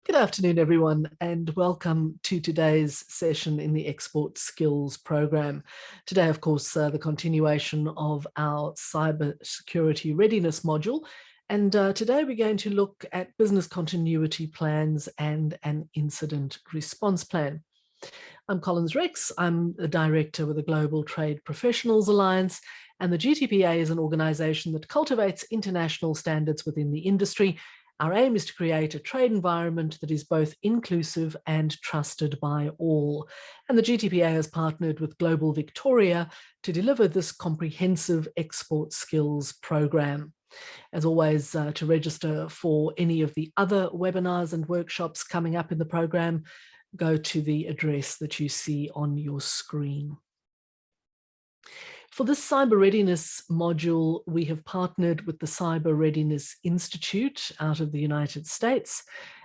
Good afternoon, everyone, and welcome to today's session in the Export Skills program. Today, of course, the continuation of our Cybersecurity Readiness module. And today we're going to look at business continuity plans and an incident response plan. I'm Collins Rex. I'm the director with the Global Trade Professionals Alliance, and the GTPA is an organization that cultivates international standards within the industry. Our aim is to create a trade environment that is both inclusive and trusted by all. And the GTPA has partnered with Global Victoria to deliver this comprehensive export skills program. As always, to register for any of the other webinars and workshops coming up in the program, go to the address that you see on your screen. For this Cyber Readiness module, we have partnered with the Cyber Readiness Institute out of the United States.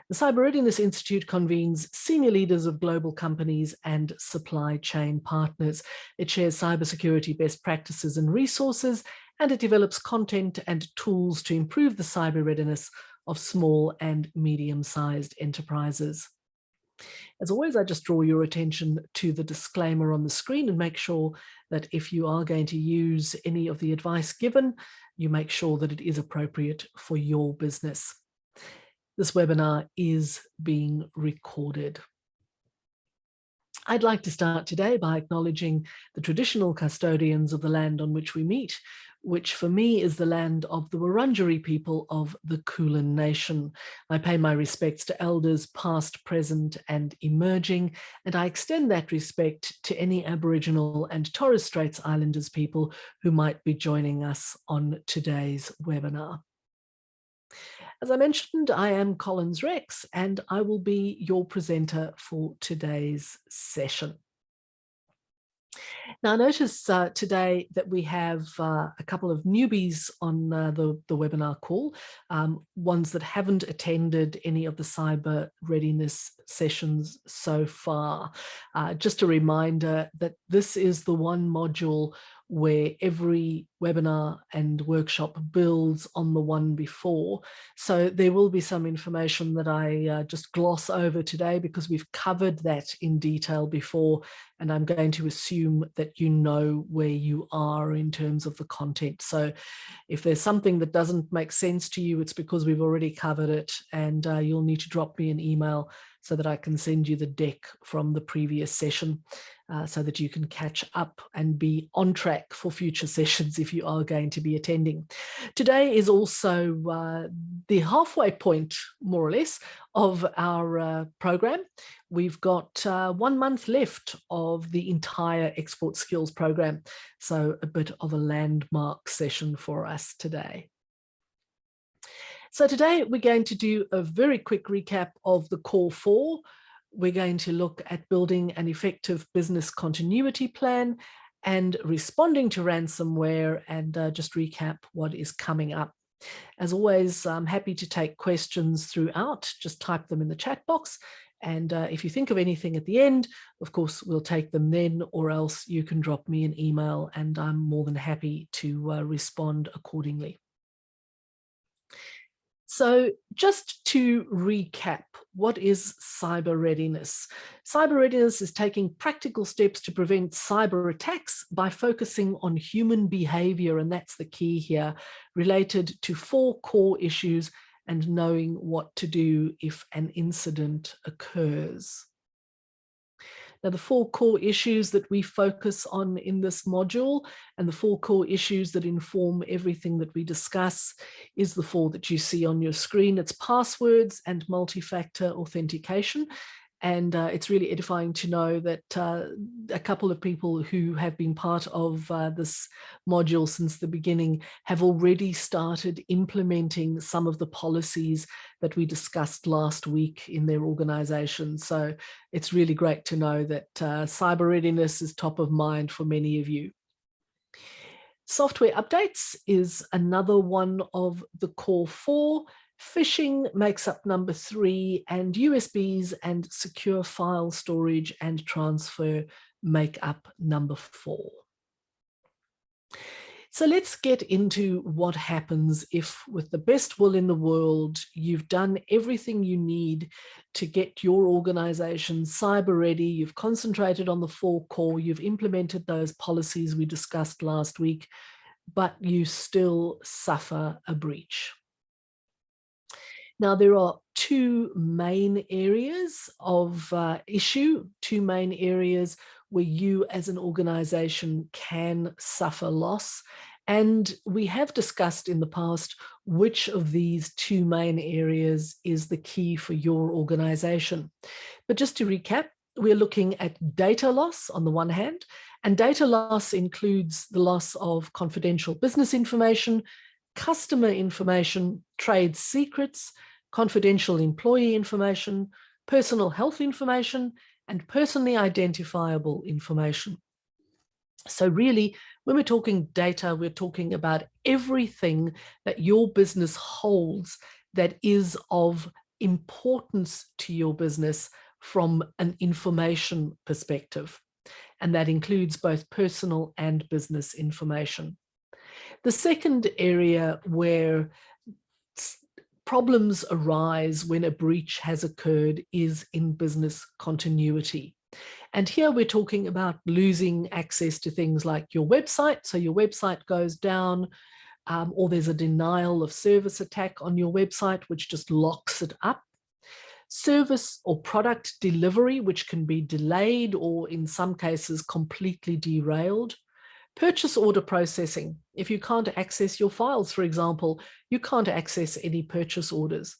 The Cyber Readiness Institute convenes senior leaders of global companies and supply chain partners. It shares cybersecurity best practices and resources, and it develops content and tools to improve the cyber readiness of small and medium-sized enterprises. As always, I just draw your attention to the disclaimer on the screen and make sure that if you are going to use any of the advice given, you make sure that it is appropriate for your business. This webinar is being recorded. I'd like to start today by acknowledging the traditional custodians of the land on which we meet, which for me is the land of the Wurundjeri people of the Kulin Nation. I pay my respects to elders past, present and emerging, and I extend that respect to any Aboriginal and Torres Straits Islanders people who might be joining us on today's webinar. As I mentioned, I am Collins Rex, and I will be your presenter for today's session. Now, notice today that we have a couple of newbies on the webinar call, ones that haven't attended any of the cyber readiness sessions so far. Just a reminder that this is the one module where every webinar and workshop builds on the one before. So there will be some information that I just gloss over today because we've covered that in detail before, and I'm going to assume that you know where you are in terms of the content. So if there's something that doesn't make sense to you, it's because we've already covered it, and you'll need to drop me an email so that I can send you the deck from the previous session so that you can catch up and be on track for future sessions if you are going to be attending. Today is also the halfway point, more or less, of our program. We've got 1 month left of the entire Export Skills program, so a bit of a landmark session for us today. So today we're going to do a very quick recap of the core 4. We're going to look at building an effective business continuity plan and responding to ransomware, and just recap what is coming up. As always, I'm happy to take questions throughout. Just type them in the chat box. And if you think of anything at the end, of course, we'll take them then, or else you can drop me an email and I'm more than happy to respond accordingly. So just to recap, what is cyber readiness? Cyber readiness is taking practical steps to prevent cyber attacks by focusing on human behavior, and that's the key here, related to 4 core issues and knowing what to do if an incident occurs. Now, the 4 core issues that we focus on in this module and the 4 core issues that inform everything that we discuss is the 4 that you see on your screen. It's passwords and multi-factor authentication. And it's really edifying to know that a couple of people who have been part of this module since the beginning have already started implementing some of the policies that we discussed last week in their organization. So it's really great to know that cyber readiness is top of mind for many of you. Software updates is another one of the core 4. Phishing makes up number 3, and USBs and secure file storage and transfer make up number 4. So let's get into what happens if, with the best will in the world, you've done everything you need to get your organization cyber ready, you've concentrated on the 4 core, you've implemented those policies we discussed last week, but you still suffer a breach. Now, there are 2 main areas of issue, 2 main areas where you as an organization can suffer loss. And we have discussed in the past which of these 2 main areas is the key for your organization. But just to recap, we're looking at data loss on the one hand, and data loss includes the loss of confidential business information, customer information, trade secrets, confidential employee information, personal health information, and personally identifiable information. So really, when we're talking data, we're talking about everything that your business holds that is of importance to your business from an information perspective. And that includes both personal and business information. The second area where problems arise when a breach has occurred is in business continuity. And here we're talking about losing access to things like your website. So your website goes down, or there's a denial of service attack on your website, which just locks it up. Service or product delivery, which can be delayed or in some cases completely derailed. Purchase order processing. If you can't access your files, for example, you can't access any purchase orders.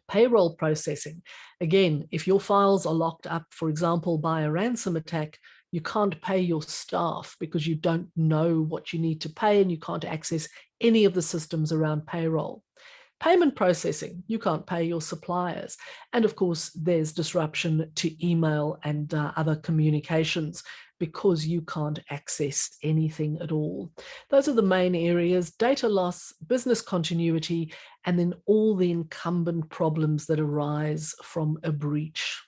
Payroll processing. Again, if your files are locked up, for example, by a ransom attack, you can't pay your staff because you don't know what you need to pay and you can't access any of the systems around payroll. Payment processing, you can't pay your suppliers. And of course, there's disruption to email and other communications because you can't access anything at all. Those are the main areas: data loss, business continuity, and then all the incumbent problems that arise from a breach.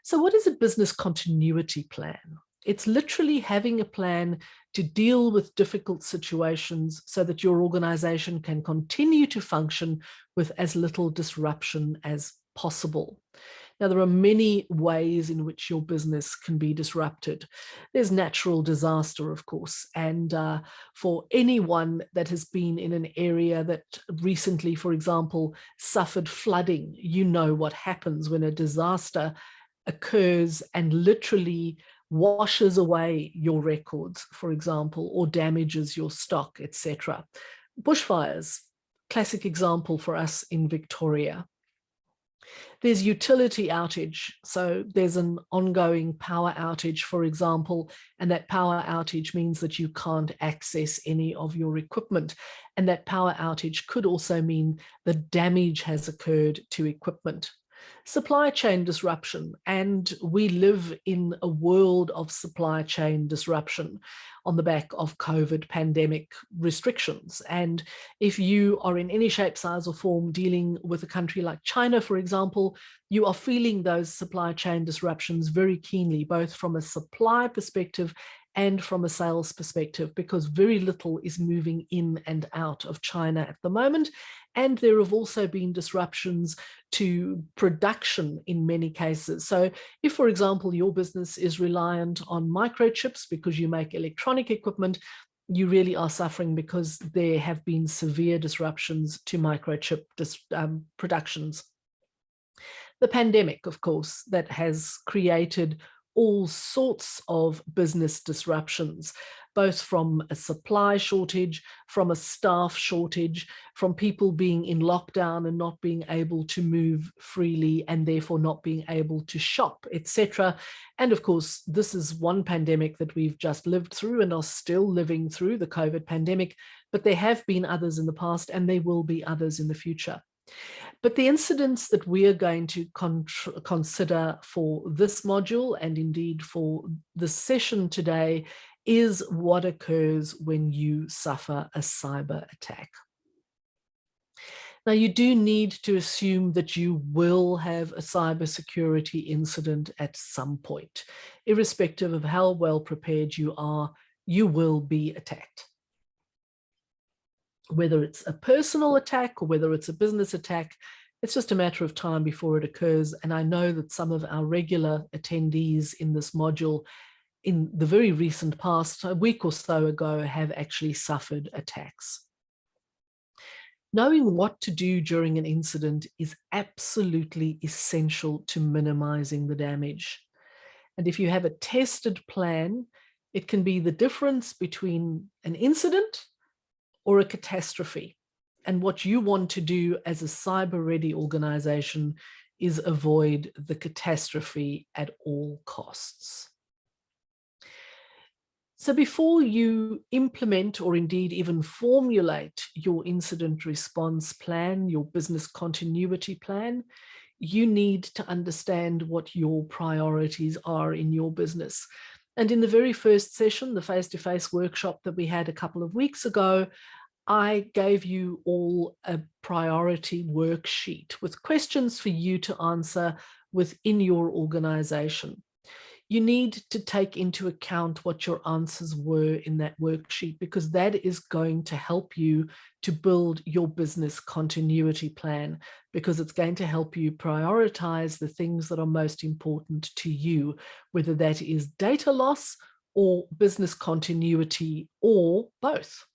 So what is a business continuity plan? It's literally having a plan to deal with difficult situations so that your organization can continue to function with as little disruption as possible. Now, there are many ways in which your business can be disrupted. There's natural disaster, of course, and for anyone that has been in an area that recently, for example, suffered flooding, you know what happens when a disaster occurs and literally washes away your records, for example, or damages your stock, etc. Bushfires, classic example for us in Victoria. There's utility outage. So there's an ongoing power outage, for example, and that power outage means that you can't access any of your equipment. And that power outage could also mean the damage has occurred to equipment. Supply chain disruption, and we live in a world of supply chain disruption on the back of COVID pandemic restrictions. And if you are in any shape, size or form dealing with a country like China, for example, you are feeling those supply chain disruptions very keenly, both from a supply perspective and from a sales perspective, because very little is moving in and out of China at the moment. And there have also been disruptions to production in many cases. So if, for example, your business is reliant on microchips because you make electronic equipment, you really are suffering because there have been severe disruptions to microchip productions. The pandemic, of course, that has created all sorts of business disruptions, both from a supply shortage, from a staff shortage, from people being in lockdown and not being able to move freely and therefore not being able to shop, etc. And of course, this is one pandemic that we've just lived through and are still living through, the COVID pandemic, but there have been others in the past and there will be others in the future. But the incidents that we are going to consider for this module and indeed for the session today is what occurs when you suffer a cyber attack. Now, you do need to assume that you will have a cybersecurity incident at some point, irrespective of how well prepared you are. you will be attacked. Whether it's a personal attack or whether it's a business attack, it's just a matter of time before it occurs. And I know that some of our regular attendees in this module in the very recent past, a week or so ago, have actually suffered attacks. Knowing what to do during an incident is absolutely essential to minimizing the damage. And if you have a tested plan, it can be the difference between an incident or a catastrophe. And what you want to do as a cyber-ready organization is avoid the catastrophe at all costs. So before you implement or indeed even formulate your incident response plan, your business continuity plan, you need to understand what your priorities are in your business. And in the very first session, the face-to-face workshop that we had a couple of weeks ago, I gave you all a priority worksheet with questions for you to answer within your organization. You need to take into account what your answers were in that worksheet, because that is going to help you to build your business continuity plan, because it's going to help you prioritize the things that are most important to you, whether that is data loss or business continuity or both.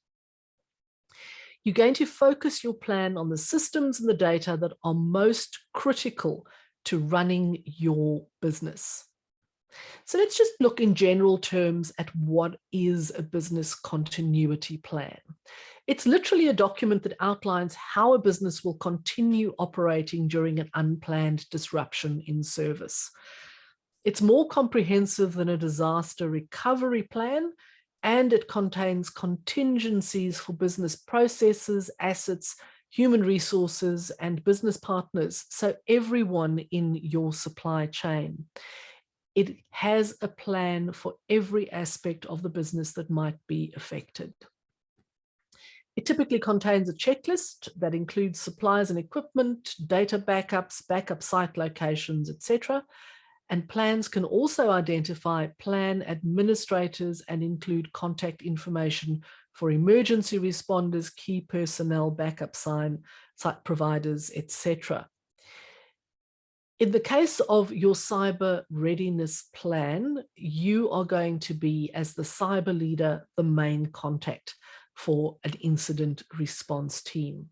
You're going to focus your plan on the systems and the data that are most critical to running your business. So let's just look in general terms at what is a business continuity plan. It's literally a document that outlines how a business will continue operating during an unplanned disruption in service. It's more comprehensive than a disaster recovery plan, and it contains contingencies for business processes, assets, human resources, and business partners, so everyone in your supply chain. It has a plan for every aspect of the business that might be affected. It typically contains a checklist that includes supplies and equipment, data backups, backup site locations, etc. And plans can also identify plan administrators and include contact information for emergency responders, key personnel, backup site providers, etc. In the case of your cyber readiness plan, you are going to be, as the cyber leader, the main contact for an incident response team.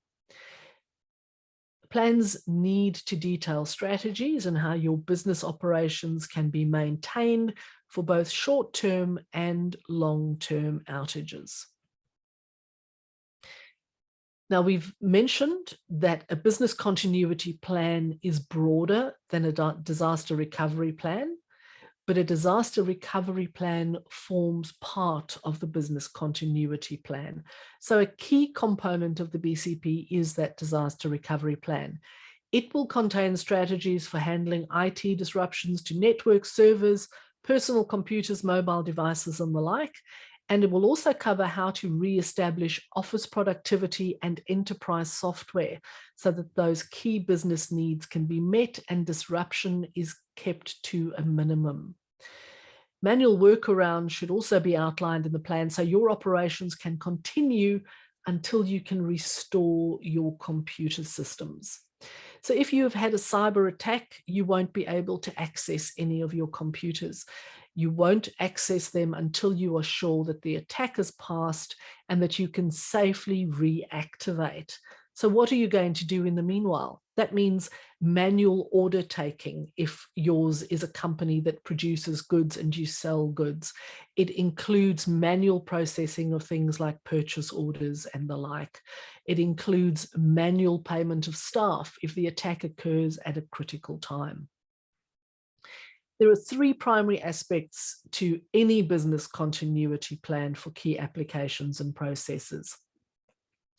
Plans need to detail strategies and how your business operations can be maintained for both short-term and long-term outages. Now, we've mentioned that a business continuity plan is broader than a disaster recovery plan, but a disaster recovery plan forms part of the business continuity plan. So a key component of the BCP is that disaster recovery plan. It will contain strategies for handling IT disruptions to network servers, personal computers, mobile devices, and the like. And it will also cover how to re-establish office productivity and enterprise software so that those key business needs can be met and disruption is kept to a minimum. Manual workarounds should also be outlined in the plan so your operations can continue until you can restore your computer systems. So if you have had a cyber attack, you won't be able to access any of your computers. You won't access them until you are sure that the attack has passed and that you can safely reactivate. So what are you going to do in the meanwhile? That means manual order taking if yours is a company that produces goods and you sell goods. It includes manual processing of things like purchase orders and the like. It includes manual payment of staff if the attack occurs at a critical time. There are three primary aspects to any business continuity plan for key applications and processes.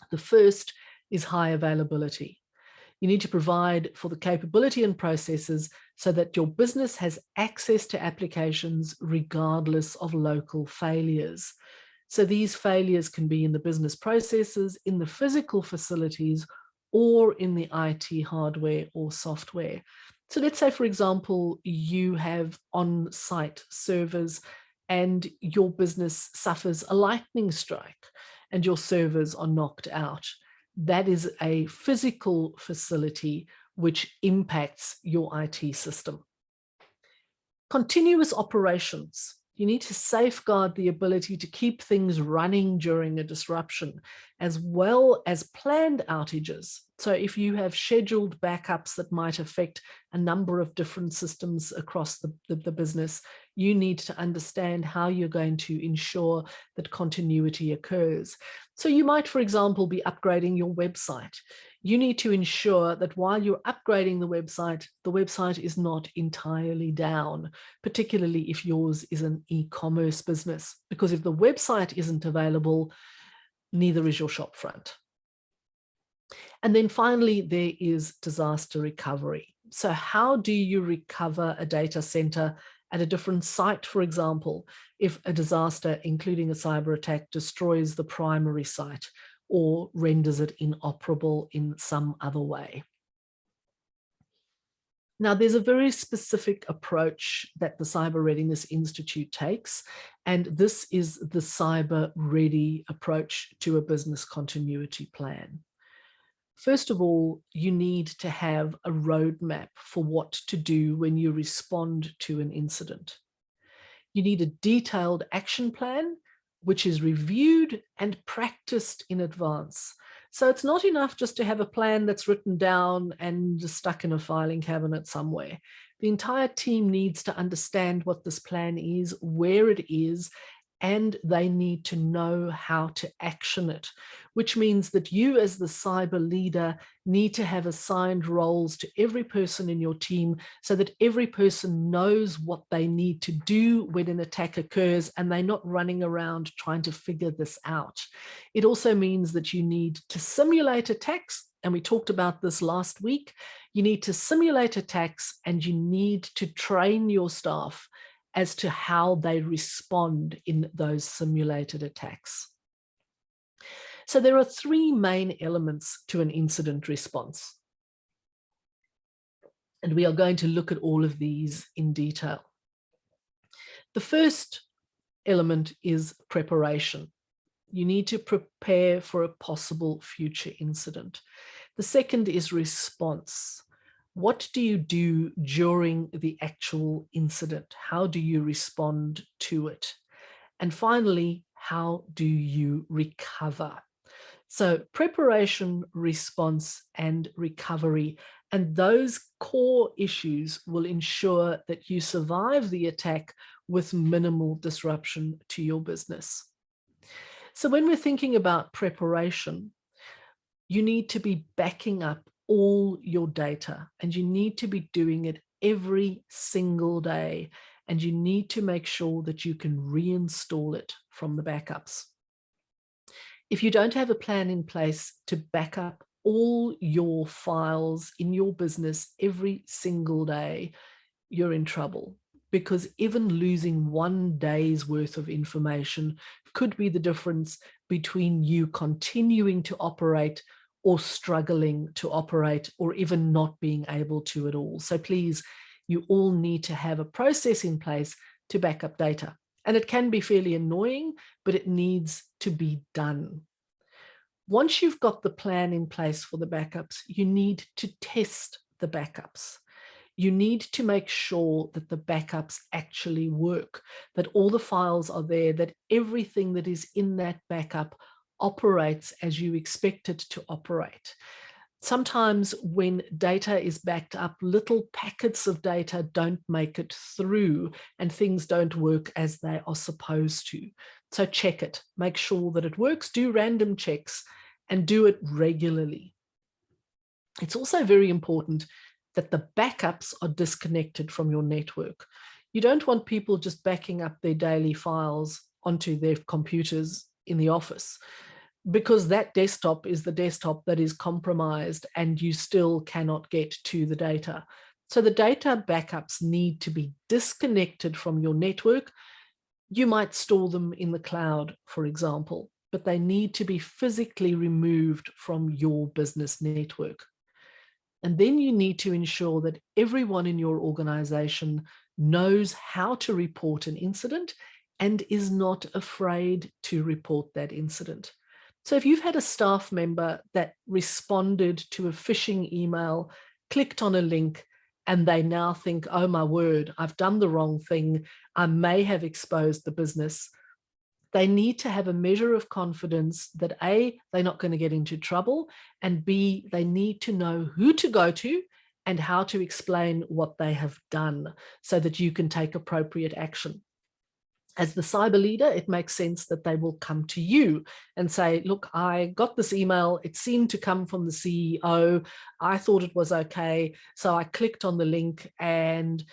The first is high availability. You need to provide for the capability and processes so that your business has access to applications regardless of local failures. So these failures can be in the business processes, in the physical facilities, or in the IT hardware or software. So let's say, for example, you have on-site servers and your business suffers a lightning strike and your servers are knocked out. That is a physical facility which impacts your IT system. Continuous operations. You need to safeguard the ability to keep things running during a disruption, as well as planned outages. So if you have scheduled backups that might affect a number of different systems across the business, you need to understand how you're going to ensure that continuity occurs. So you might, for example, be upgrading your website. You need to ensure that while you're upgrading the website is not entirely down, particularly if yours is an e-commerce business, because if the website isn't available, neither is your shop front. And then finally, there is disaster recovery. So how do you recover a data center at a different site, for example, if a disaster, including a cyber attack, destroys the primary site or renders it inoperable in some other way? Now, there's a very specific approach that the Cyber Readiness Institute takes, and this is the Cyber Ready approach to a business continuity plan. First of all, you need to have a roadmap for what to do when you respond to an incident. You need a detailed action plan, which is reviewed and practiced in advance. So it's not enough just to have a plan that's written down and stuck in a filing cabinet somewhere. The entire team needs to understand what this plan is, where it is, and they need to know how to action it, which means that you as the cyber leader need to have assigned roles to every person in your team so that every person knows what they need to do when an attack occurs and they're not running around trying to figure this out. It also means that you need to simulate attacks, and we talked about this last week. You need to simulate attacks and you need to train your staff as to how they respond in those simulated attacks. So there are three main elements to an incident response. And we are going to look at all of these in detail. The first element is preparation. You need to prepare for a possible future incident. The second is response. What do you do during the actual incident? How do you respond to it? And finally, how do you recover? So preparation, response, and recovery, and those core issues will ensure that you survive the attack with minimal disruption to your business. So when we're thinking about preparation, you need to be backing up all your data, and you need to be doing it every single day, and you need to make sure that you can reinstall it from the backups. If you don't have a plan in place to back up all your files in your business every single day, you're in trouble, because even losing one day's worth of information could be the difference between you continuing to operate or struggling to operate, or even not being able to at all. So please, you all need to have a process in place to back up data. And it can be fairly annoying, but it needs to be done. Once you've got the plan in place for the backups, you need to test the backups. You need to make sure that the backups actually work, that all the files are there, that everything that is in that backup operates as you expect it to operate. Sometimes when data is backed up, little packets of data don't make it through and things don't work as they are supposed to. So check it, make sure that it works, do random checks and do it regularly. It's also very important that the backups are disconnected from your network. You don't want people just backing up their daily files onto their computers in the office, because that desktop is the desktop that is compromised and you still cannot get to the data. So the data backups need to be disconnected from your network. You might store them in the cloud, for example, but they need to be physically removed from your business network. And then you need to ensure that everyone in your organization knows how to report an incident and is not afraid to report that incident. So if you've had a staff member that responded to a phishing email, clicked on a link, and they now think, oh my word, I've done the wrong thing, I may have exposed the business, they need to have a measure of confidence that A, they're not going to get into trouble, and B, they need to know who to go to and how to explain what they have done so that you can take appropriate action. As the cyber leader, it makes sense that they will come to you and say, look, I got this email. It seemed to come from the CEO. I thought it was okay. So I clicked on the link and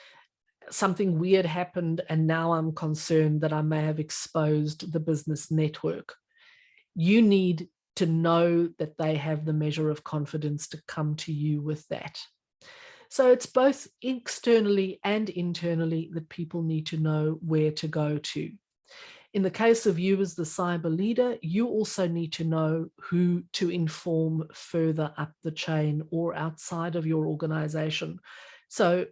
something weird happened. And now I'm concerned that I may have exposed the business network. You need to know that they have the measure of confidence to come to you with that. So it's both externally and internally that people need to know where to go to. In the case of you as the cyber leader, you also need to know who to inform further up the chain or outside of your organization. So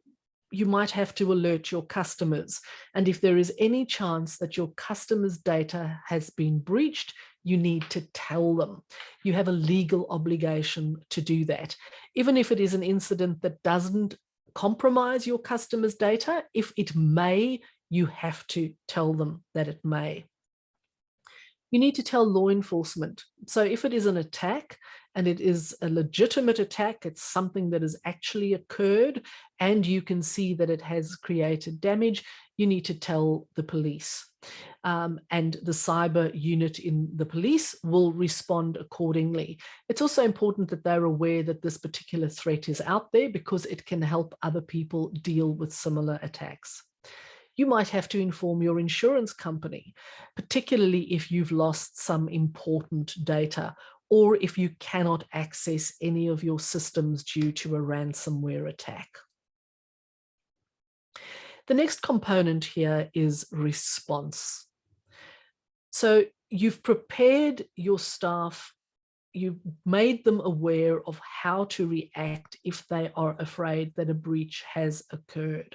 you might have to alert your customers. And if there is any chance that your customers' data has been breached, you need to tell them. You have a legal obligation to do that. Even if it is an incident that doesn't compromise your customers' data, if it may, you have to tell them that it may. You need to tell law enforcement. So if it is an attack and it is a legitimate attack, it's something that has actually occurred and you can see that it has created damage, you need to tell the police. And the cyber unit in the police will respond accordingly. It's also important that they're aware that this particular threat is out there because it can help other people deal with similar attacks. You might have to inform your insurance company, particularly if you've lost some important data or if you cannot access any of your systems due to a ransomware attack. The next component here is response. So you've prepared your staff, you've made them aware of how to react if they are afraid that a breach has occurred.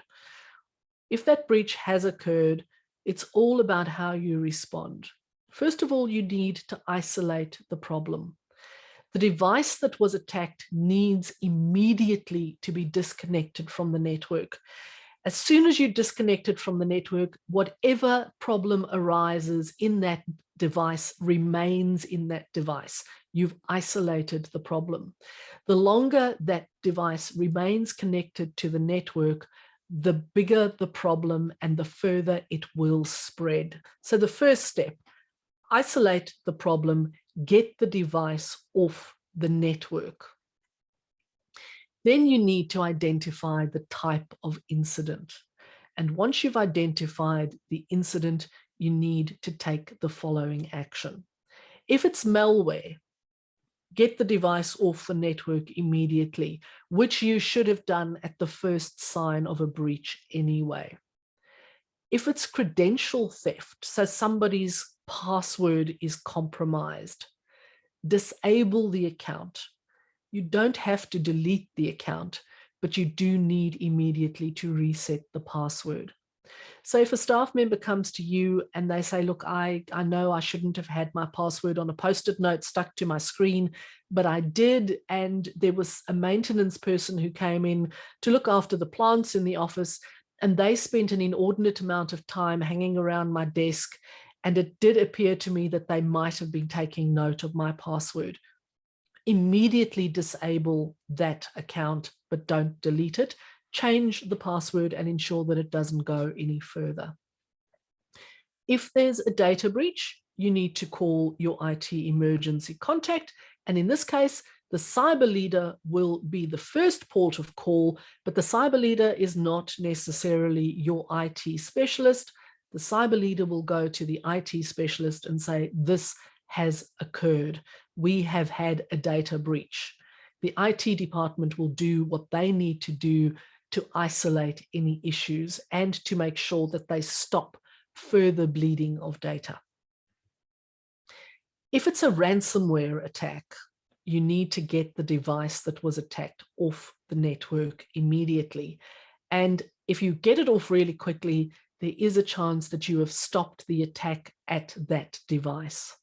If that breach has occurred, it's all about how you respond. First of all, you need to isolate the problem. The device that was attacked needs immediately to be disconnected from the network. As soon as you disconnect it from the network, whatever problem arises in that device remains in that device. You've isolated the problem. The longer that device remains connected to the network, the bigger the problem and the further it will spread. So the first step, isolate the problem, get the device off the network. Then you need to identify the type of incident. And once you've identified the incident, you need to take the following action. If it's malware, get the device off the network immediately, which you should have done at the first sign of a breach anyway. If it's credential theft, so somebody's password is compromised, disable the account. You don't have to delete the account, but you do need immediately to reset the password. So if a staff member comes to you and they say, look, I know I shouldn't have had my password on a Post-it note stuck to my screen, but I did, and there was a maintenance person who came in to look after the plants in the office, and they spent an inordinate amount of time hanging around my desk, and it did appear to me that they might have been taking note of my password. Immediately disable that account, but don't delete it. Change the password and ensure that it doesn't go any further. If there's a data breach, you need to call your IT emergency contact. And in this case, the cyber leader will be the first port of call, but the cyber leader is not necessarily your IT specialist. The cyber leader will go to the IT specialist and say, this has occurred. We have had a data breach. The IT department will do what they need to do to isolate any issues and to make sure that they stop further bleeding of data. If it's a ransomware attack, you need to get the device that was attacked off the network immediately. And if you get it off really quickly, there is a chance that you have stopped the attack at that device.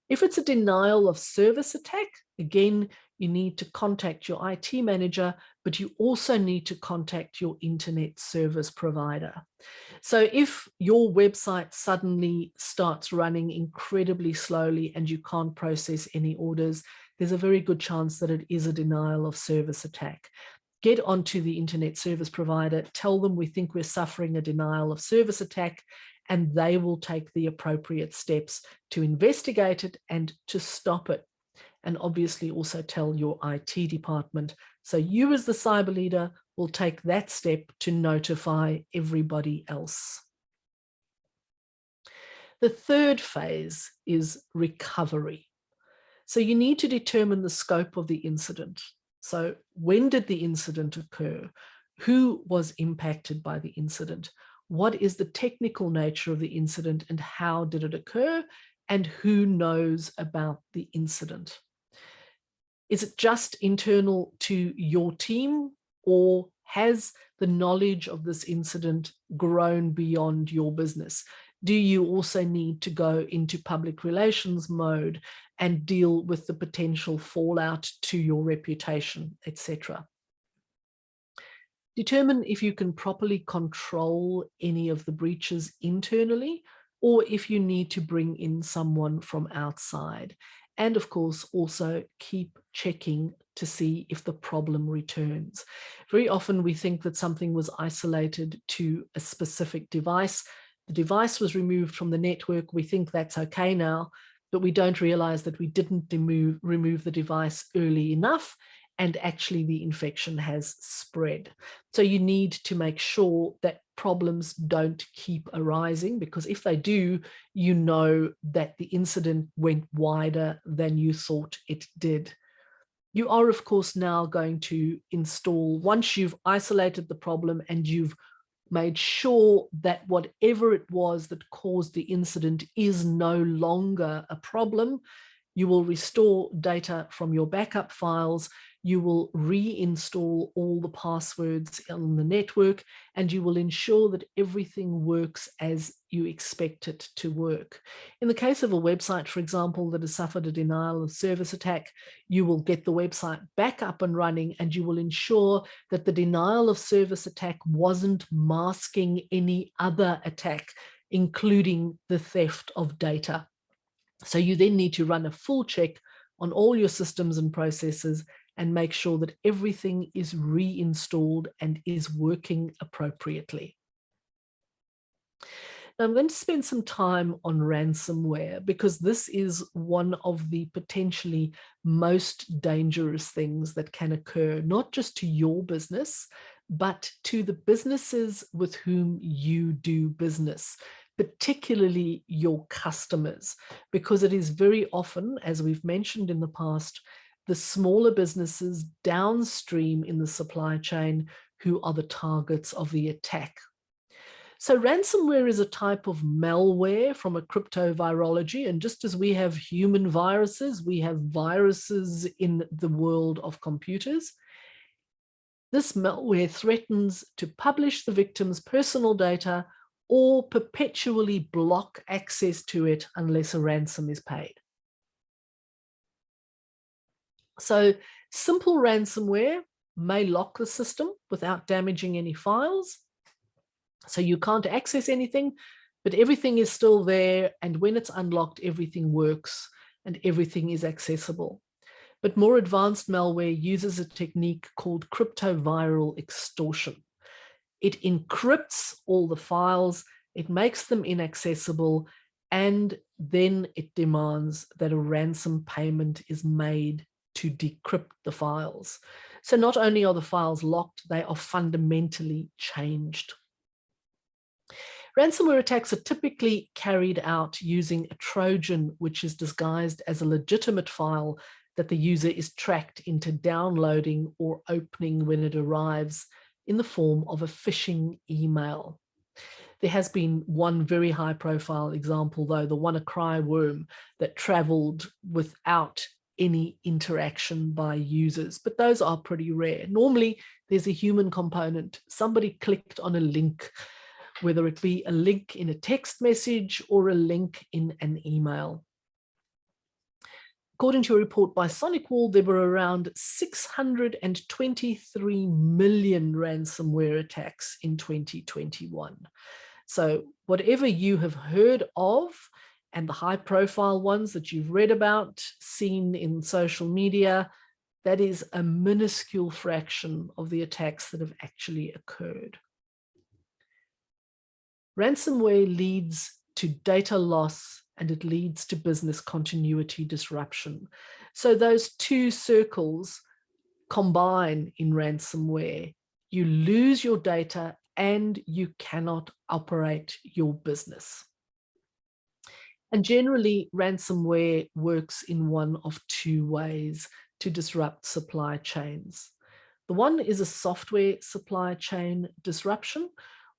If it's a denial of service attack, again, you need to contact your IT manager, but you also need to contact your internet service provider. So if your website suddenly starts running incredibly slowly and you can't process any orders, there's a very good chance that it is a denial of service attack. Get onto the internet service provider, tell them we think we're suffering a denial of service attack, and they will take the appropriate steps to investigate it and to stop it. And obviously also tell your IT department. So you as the cyber leader will take that step to notify everybody else. The third phase is recovery. So you need to determine the scope of the incident. So when did the incident occur? Who was impacted by the incident? What is the technical nature of the incident and how did it occur? And who knows about the incident? Is it just internal to your team, or has the knowledge of this incident grown beyond your business? Do you also need to go into public relations mode and deal with the potential fallout to your reputation, etc.? Determine if you can properly control any of the breaches internally, or if you need to bring in someone from outside. And of course, also keep checking to see if the problem returns. Very often we think that something was isolated to a specific device. The device was removed from the network. We think that's okay now, but we don't realize that we didn't remove the device early enough, and actually the infection has spread. So you need to make sure that problems don't keep arising, because if they do, you know that the incident went wider than you thought it did. You are, of course, now going to install, once you've isolated the problem and you've made sure that whatever it was that caused the incident is no longer a problem, you will restore data from your backup files, you will reinstall all the passwords on the network, and you will ensure that everything works as you expect it to work. In the case of a website, for example, that has suffered a denial of service attack, you will get the website back up and running, and you will ensure that the denial of service attack wasn't masking any other attack, including the theft of data. So you then need to run a full check on all your systems and processes and make sure that everything is reinstalled and is working appropriately. Now I'm going to spend some time on ransomware, because this is one of the potentially most dangerous things that can occur, not just to your business, but to the businesses with whom you do business, particularly your customers, because it is very often, as we've mentioned in the past, the smaller businesses downstream in the supply chain who are the targets of the attack. So ransomware is a type of malware from a cryptovirology, and just as we have human viruses, we have viruses in the world of computers. This malware threatens to publish the victim's personal data or perpetually block access to it unless a ransom is paid. So simple ransomware may lock the system without damaging any files. So you can't access anything, but everything is still there. And when it's unlocked, everything works and everything is accessible. But more advanced malware uses a technique called cryptoviral extortion. It encrypts all the files, it makes them inaccessible, and then it demands that a ransom payment is made to decrypt the files. So not only are the files locked, they are fundamentally changed. Ransomware attacks are typically carried out using a Trojan, which is disguised as a legitimate file that the user is tracked into downloading or opening when it arrives in the form of a phishing email. There has been one very high profile example, though, the WannaCry worm that traveled without any interaction by users, but those are pretty rare. Normally, there's a human component. Somebody clicked on a link whether it be a link in a text message or a link in an email. According to a report by SonicWall, there were around 623 million ransomware attacks in 2021. So whatever you have heard of, and the high-profile ones that you've read about, seen in social media, that is a minuscule fraction of the attacks that have actually occurred. Ransomware leads to data loss and it leads to business continuity disruption. So those two circles combine in ransomware. You lose your data and you cannot operate your business. And generally, ransomware works in one of two ways to disrupt supply chains. The one is a software supply chain disruption,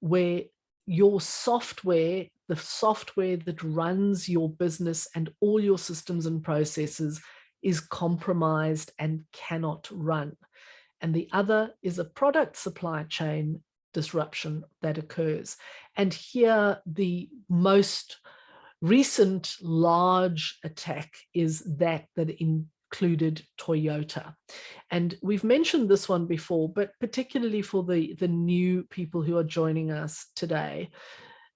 where your software, the software that runs your business and all your systems and processes, is compromised and cannot run. And the other is a product supply chain disruption that occurs. And here, the most recent large attack is that included Toyota. And we've mentioned this one before, but particularly for the new people who are joining us today.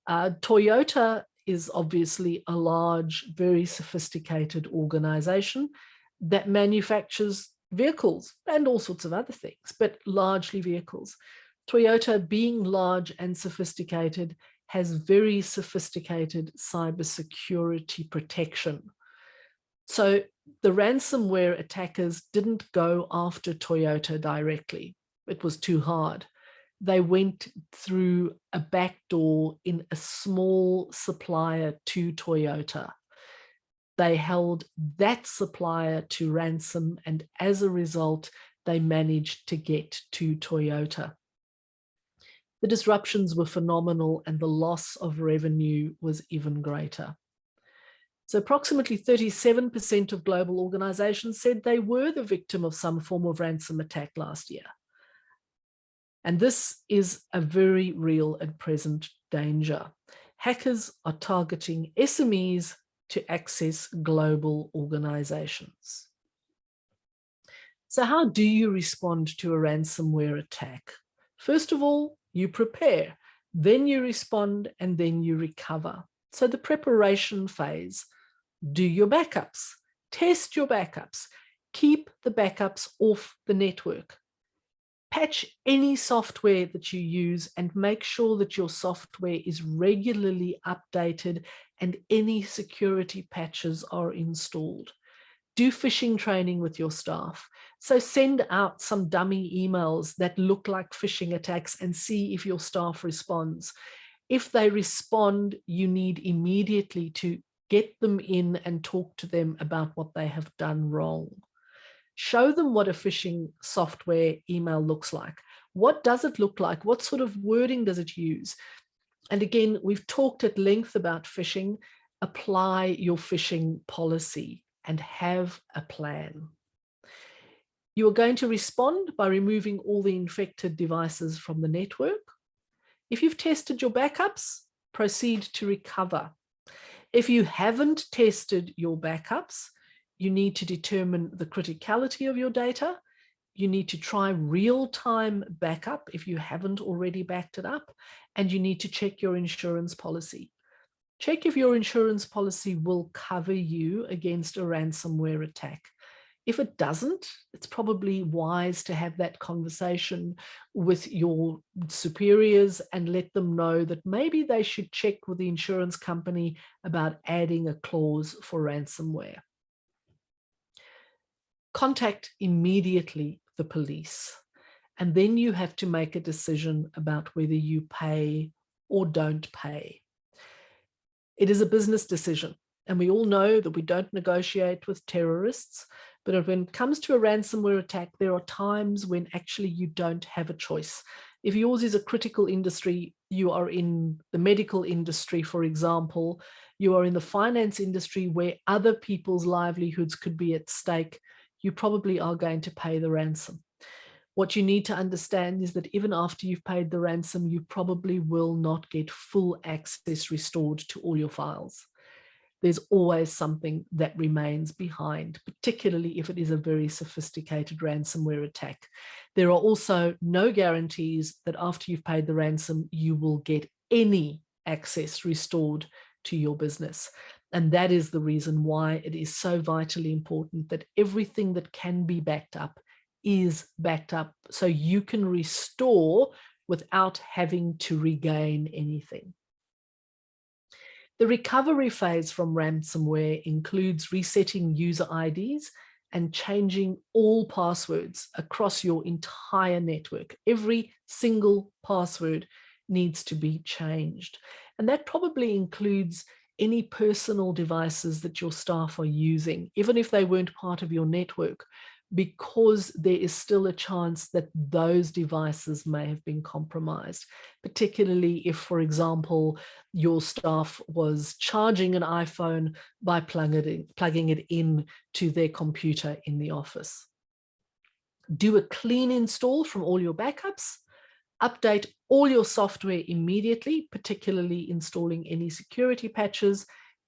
Toyota is obviously a large, very sophisticated organization that manufactures vehicles and all sorts of other things, but largely vehicles. Toyota, being large and sophisticated, has very sophisticated cybersecurity protection. So the ransomware attackers didn't go after Toyota directly. It was too hard. They went through a back door in a small supplier to Toyota. They held that supplier to ransom, and as a result, they managed to get to Toyota. The disruptions were phenomenal and the loss of revenue was even greater. So approximately 37% of global organizations said they were the victim of some form of ransom attack last year. And this is a very real and present danger. Hackers are targeting SMEs to access global organizations. So how do you respond to a ransomware attack? First of all, you prepare, then you respond, and then you recover. So the preparation phase: do your backups, test your backups, keep the backups off the network. Patch any software that you use and make sure that your software is regularly updated and any security patches are installed. Do phishing training with your staff. So send out some dummy emails that look like phishing attacks and see if your staff responds. If they respond, you need immediately to get them in and talk to them about what they have done wrong. Show them what a phishing software email looks like. What does it look like? What sort of wording does it use? And again, we've talked at length about phishing. Apply your phishing policy and have a plan. You are going to respond by removing all the infected devices from the network. If you've tested your backups, proceed to recover. If you haven't tested your backups, you need to determine the criticality of your data. You need to try real-time backup if you haven't already backed it up, and you need to check your insurance policy. Check if your insurance policy will cover you against a ransomware attack. If it doesn't, it's probably wise to have that conversation with your superiors and let them know that maybe they should check with the insurance company about adding a clause for ransomware. Contact immediately the police, and then you have to make a decision about whether you pay or don't pay. It is a business decision, and we all know that we don't negotiate with terrorists, but when it comes to a ransomware attack, there are times when actually you don't have a choice. If yours is a critical industry, you are in the medical industry, for example, you are in the finance industry where other people's livelihoods could be at stake, you probably are going to pay the ransom. What you need to understand is that even after you've paid the ransom, you probably will not get full access restored to all your files. There's always something that remains behind, particularly if it is a very sophisticated ransomware attack. There are also no guarantees that after you've paid the ransom, you will get any access restored to your business. And that is the reason why it is so vitally important that everything that can be backed up is backed up so you can restore without having to regain anything. The recovery phase from ransomware includes resetting user IDs and changing all passwords across your entire network. Every single password needs to be changed. And that probably includes any personal devices that your staff are using, even if they weren't part of your network, because there is still a chance that those devices may have been compromised, particularly if, for example, your staff was charging an iPhone by plugging it in to their computer in the office. Do a clean install from all your backups. Update all your software immediately, particularly installing any security patches,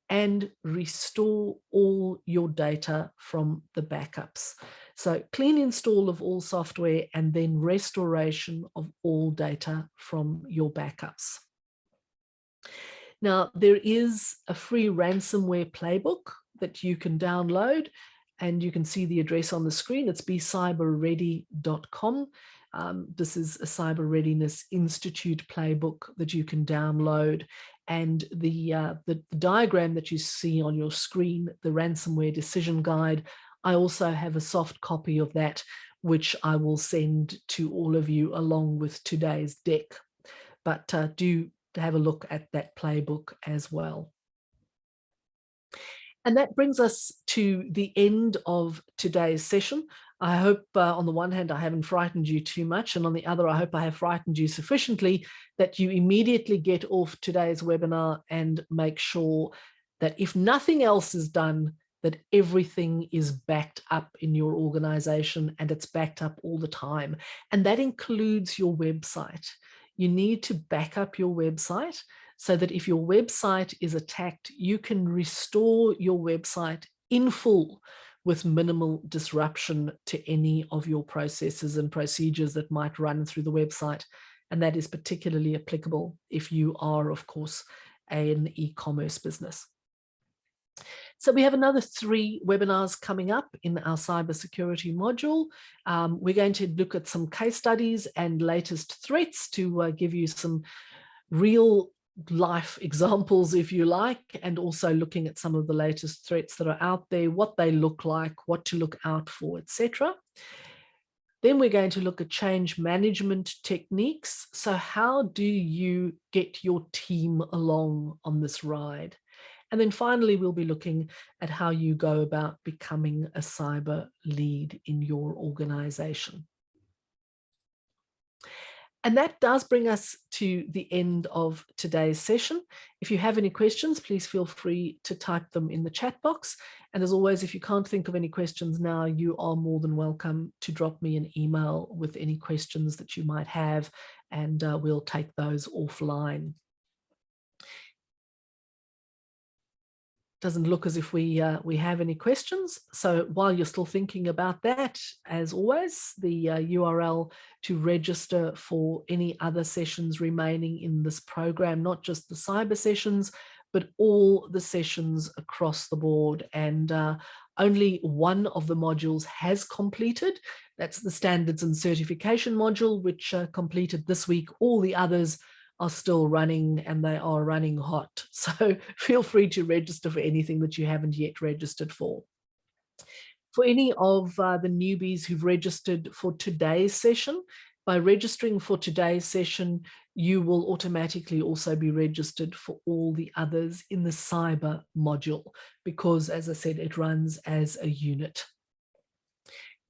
and restore all your data from the backups. So clean install of all software and then restoration of all data from your backups. Now, there is a free ransomware playbook that you can download, and you can see the address on the screen. It's becyberready.com. This is a Cyber Readiness Institute playbook that you can download. And the diagram that you see on your screen, the ransomware decision guide, I also have a soft copy of that, which I will send to all of you along with today's deck. But do have a look at that playbook as well. And that brings us to the end of today's session. I hope on the one hand, I haven't frightened you too much. And on the other, I hope I have frightened you sufficiently that you immediately get off today's webinar and make sure that if nothing else is done, that everything is backed up in your organization, and it's backed up all the time. And that includes your website. You need to back up your website so that if your website is attacked, you can restore your website in full with minimal disruption to any of your processes and procedures that might run through the website. And that is particularly applicable if you are, of course, an e-commerce business. So we have another 3 webinars coming up in our cybersecurity module. We're going to look at some case studies and latest threats to give you some real life examples, if you like, and also looking at some of the latest threats that are out there, what they look like, what to look out for, etc. Then we're going to look at change management techniques. So how do you get your team along on this ride? And then finally, we'll be looking at how you go about becoming a cyber lead in your organization. And that does bring us to the end of today's session. If you have any questions, please feel free to type them in the chat box. And as always, if you can't think of any questions now, you are more than welcome to drop me an email with any questions that you might have, and we'll take those offline. Doesn't look as if we have any questions. So while you're still thinking about that, as always, the URL to register for any other sessions remaining in this program, not just the cyber sessions, but all the sessions across the board. And only one of the modules has completed. That's the standards and certification module, which completed this week. All the others are still running, and they are running hot. So feel free to register for anything that you haven't yet registered for. For any of the newbies who've registered for today's session, by registering for today's session, you will automatically also be registered for all the others in the cyber module, because as I said, it runs as a unit.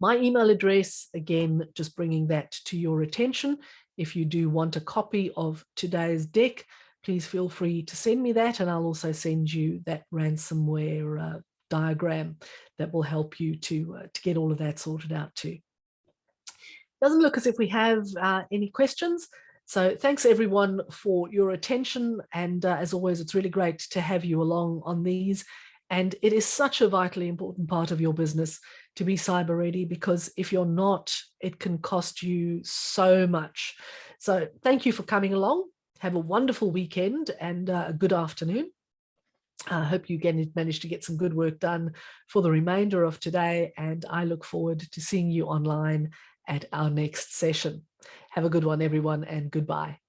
My email address, again, just bringing that to your attention. If you do want a copy of today's deck, please feel free to send me that, and I'll also send you that ransomware diagram that will help you to get all of that sorted out too. Doesn't look as if we have any questions. So thanks everyone for your attention. And as always, it's really great to have you along on these. And it is such a vitally important part of your business to be cyber ready, because if you're not, it can cost you so much. So thank you for coming along. Have a wonderful weekend and a good afternoon. I hope you again managed to get some good work done for the remainder of today, and I look forward to seeing you online at our next session. Have a good one, everyone, and goodbye.